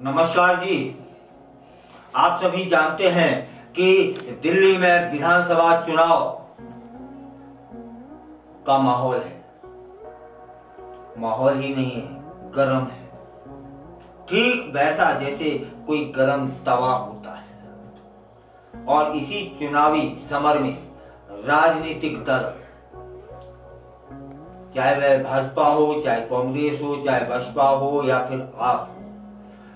नमस्कार जी। आप सभी जानते हैं कि दिल्ली में विधानसभा चुनाव का माहौल है। माहौल ही नहीं है, गर्म है, ठीक वैसा जैसे कोई गर्म तवा होता है। और इसी चुनावी समर में राजनीतिक दल, चाहे वह भाजपा हो, चाहे कांग्रेस हो, चाहे बसपा हो या फिर आप हो,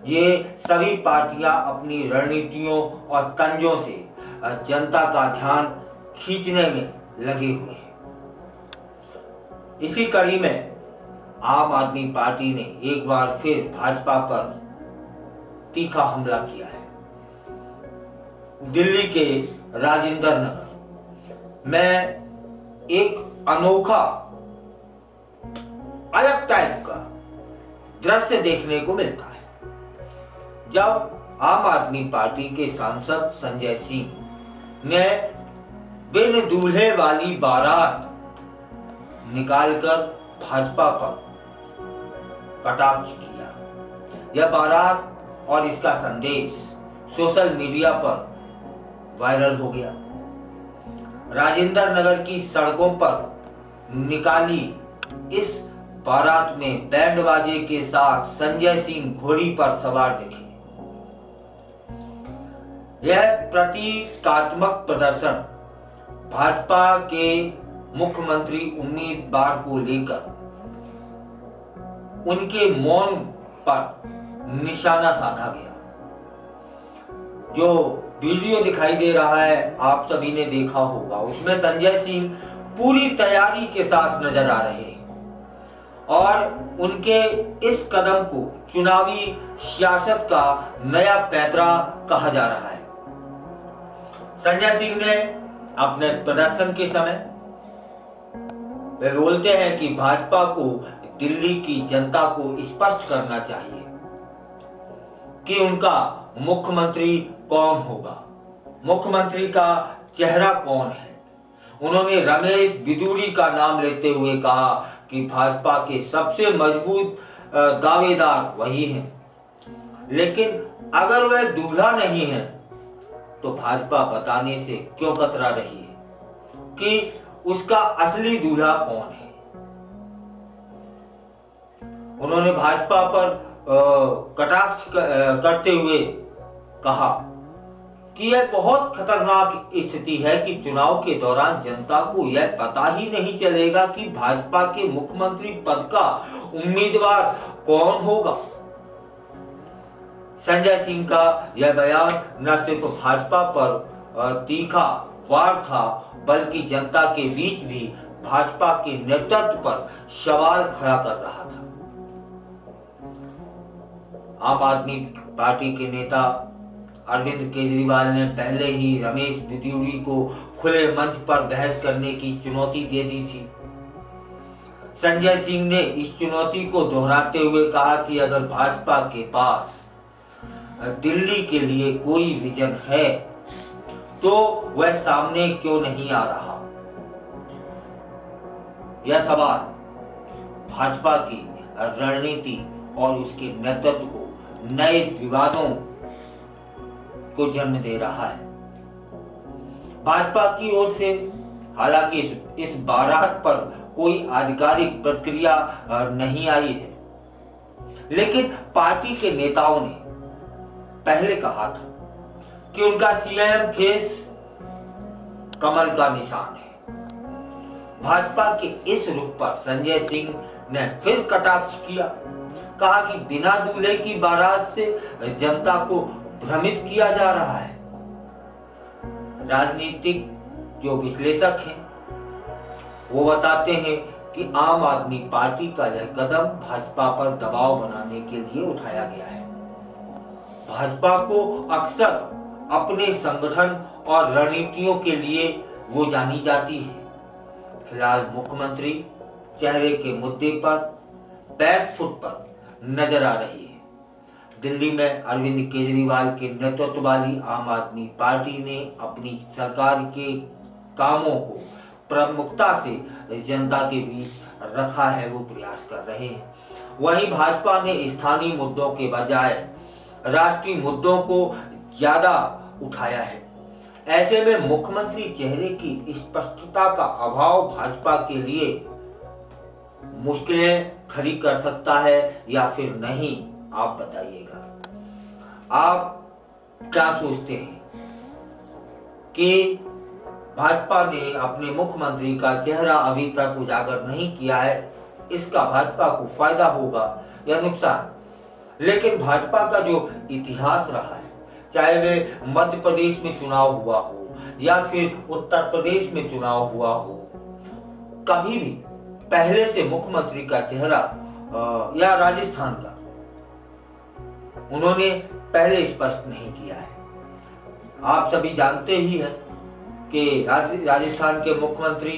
ये सभी पार्टियां अपनी रणनीतियों और तंजों से जनता का ध्यान खींचने में लगे हुए हैं। इसी कड़ी में आम आदमी पार्टी ने एक बार फिर भाजपा पर तीखा हमला किया है। दिल्ली के राजेंद्र नगर में एक अनोखा अलग टाइप का दृश्य देखने को मिलता है। जब आम आदमी पार्टी के सांसद संजय सिंह ने बिन दूल्हे वाली बारात निकालकर भाजपा पर कटाक्ष किया, यह बारात और इसका संदेश सोशल मीडिया पर वायरल हो गया। राजेंद्र नगर की सड़कों पर निकाली इस बारात में बैंड बाजे के साथ संजय सिंह घोड़ी पर सवार दिखे। यह प्रतीकात्मक प्रदर्शन भाजपा के मुख्यमंत्री उम्मीदवार को लेकर उनके मौन पर निशाना साधा गया। जो वीडियो दिखाई दे रहा है आप सभी ने देखा होगा, उसमें संजय सिंह पूरी तैयारी के साथ नजर आ रहे हैं और उनके इस कदम को चुनावी सियासत का नया पैतरा कहा जा रहा है। संजय सिंह ने अपने प्रदर्शन के समय वे बोलते हैं कि भाजपा को दिल्ली की जनता को स्पष्ट करना चाहिए कि उनका मुख्यमंत्री कौन होगा, मुख्यमंत्री का चेहरा कौन है। उन्होंने रमेश बिधूड़ी का नाम लेते हुए कहा कि भाजपा के सबसे मजबूत दावेदार वही हैं, लेकिन अगर वह दूल्हा नहीं है तो भाजपा बताने से क्यों कतरा रही है कि उसका असली दूल्हा कौन है। उन्होंने भाजपा पर कटाक्ष करते हुए कहा कि यह बहुत खतरनाक स्थिति है कि चुनाव के दौरान जनता को यह पता ही नहीं चलेगा कि भाजपा के मुख्यमंत्री पद का उम्मीदवार कौन होगा। संजय सिंह का यह बयान न सिर्फ भाजपा पर तीखा वार था, बल्कि जनता के बीच भी भाजपा के नेतृत्व पर सवाल खड़ा कर रहा था। आम आदमी पार्टी के नेता अरविंद केजरीवाल ने पहले ही रमेश बिधूड़ी को खुले मंच पर बहस करने की चुनौती दे दी थी। संजय सिंह ने इस चुनौती को दोहराते हुए कहा कि अगर भाजपा के पास दिल्ली के लिए कोई विजन है तो वह सामने क्यों नहीं आ रहा। यह सवाल भाजपा की रणनीति और उसके नेतृत्व को नए विवादों को जन्म दे रहा है। भाजपा की ओर से हालांकि इस बारात पर कोई आधिकारिक प्रतिक्रिया नहीं आई है, लेकिन पार्टी के नेताओं ने पहले कहा था कि उनका सीएम फेस कमल का निशान है। भाजपा के इस रुख पर संजय सिंह ने फिर कटाक्ष किया, कहा कि बिना दूल्हे की बारात से जनता को भ्रमित किया जा रहा है। राजनीतिक जो विश्लेषक हैं वो बताते हैं कि आम आदमी पार्टी का यह कदम भाजपा पर दबाव बनाने के लिए उठाया गया है। भाजपा को अक्सर अपने संगठन और रणनीतियों के लिए वो जानी जाती है। फिलहाल मुख्यमंत्री चेहरे के मुद्दे पर बैकफुट पर नजर आ रही है। दिल्ली में अरविंद केजरीवाल के नेतृत्व वाली आम आदमी पार्टी ने अपनी सरकार के कामों को प्रमुखता से जनता के बीच रखा है, वो प्रयास कर रहे हैं। वहीं भाजपा ने स्थानीय मुद्दों के बजाय राष्ट्रीय मुद्दों को ज्यादा उठाया है। ऐसे में मुख्यमंत्री चेहरे की स्पष्टता का अभाव भाजपा के लिए मुश्किलें खड़ी कर सकता है या फिर नहीं, आप बताइएगा। आप क्या सोचते हैं कि भाजपा ने अपने मुख्यमंत्री का चेहरा अभी तक उजागर नहीं किया है, इसका भाजपा को फायदा होगा या नुकसान? लेकिन भाजपा का जो इतिहास रहा है, चाहे वे मध्य प्रदेश में चुनाव हुआ हो या फिर उत्तर प्रदेश में चुनाव हुआ हो, कभी भी पहले से मुख्यमंत्री का चेहरा या राजस्थान का उन्होंने पहले स्पष्ट नहीं किया है। आप सभी जानते ही हैं कि राजस्थान के मुख्यमंत्री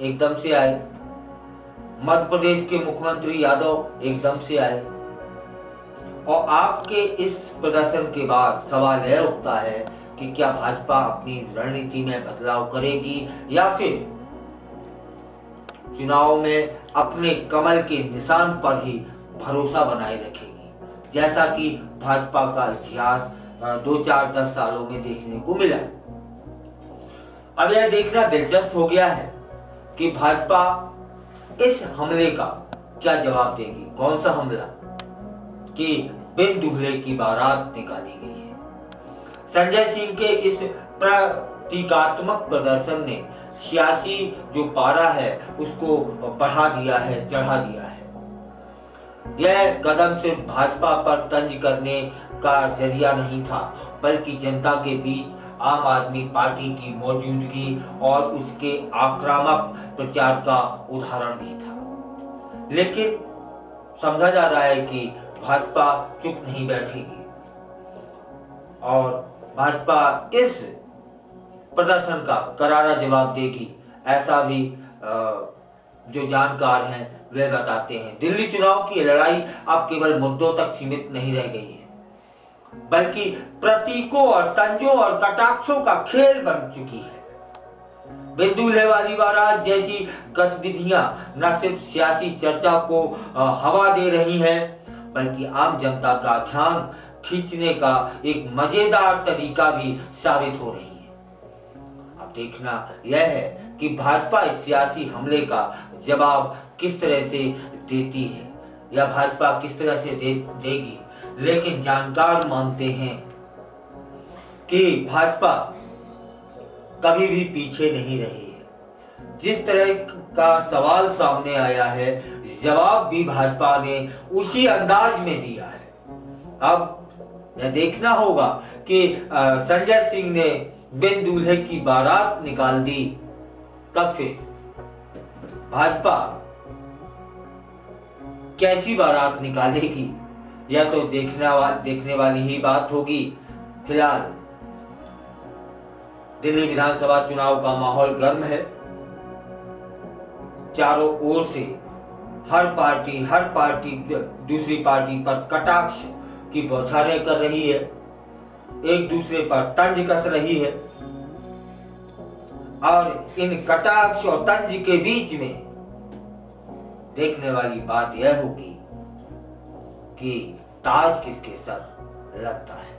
एकदम से आए, मध्य प्रदेश के मुख्यमंत्री यादव एकदम से आए, और आपके इस प्रदर्शन के बाद सवाल यह उठता है कि क्या भाजपा अपनी रणनीति में बदलाव करेगी या फिर चुनाव में अपने कमल के निशान पर ही भरोसा बनाए रखेगी, जैसा कि भाजपा का इतिहास 2-4-10 सालों में देखने को मिला। अब यह देखना दिलचस्प हो गया है कि भाजपा इस हमले का क्या जवाब देगी। कौन सा हमला? कि बिन दूल्हे की बारात निकाली गई है। संजय सिंह के इस प्रतीकात्मक प्रदर्शन ने सियासी जो पारा है उसको बढ़ा दिया है, चढ़ा दिया है। यह कदम सिर्फ भाजपा पर तंज करने का जरिया नहीं था, बल्कि जनता के बीच आम आदमी पार्टी की मौजूदगी और उसके आक्रामक प्रचार का उदाहरण भी था। लेकिन समझा जा रहा है कि भाजपा चुप नहीं बैठेगी और भाजपा इस प्रदर्शन का करारा जवाब देगी, ऐसा भी जो जानकार हैं वे बताते हैं। दिल्ली चुनाव की लड़ाई अब केवल मुद्दों तक सीमित नहीं रह गई है, बल्कि प्रतीकों और तंजों और कटाक्षों का खेल बन चुकी है। बिन दूल्हे वाली बारात जैसी गतिविधियां न सिर्फ सियासी चर्चा को हवा दे रही हैं, बल्कि आम जनता का ध्यान खींचने का एक मजेदार तरीका भी साबित हो रही है। अब देखना यह है कि भाजपा इस सियासी हमले का जवाब किस तरह से देती है या भाजपा किस तरह से देगी। लेकिन जानकार मानते हैं कि भाजपा कभी भी पीछे नहीं रही है। जिस तरह का सवाल सामने आया है, जवाब भी भाजपा ने उसी अंदाज में दिया है। अब यह देखना होगा कि संजय सिंह ने बिन दूल्हे की बारात निकाल दी, तब फिर भाजपा कैसी बारात निकालेगी, यह तो देखने वाली ही बात होगी। फिलहाल दिल्ली विधानसभा चुनाव का माहौल गर्म है। चारों ओर से हर पार्टी दूसरी पार्टी पर कटाक्ष की बौछारें कर रही है, एक दूसरे पर तंज कस रही है, और इन कटाक्ष और तंज के बीच में देखने वाली बात यह होगी कि ताज किसके सर लगता है।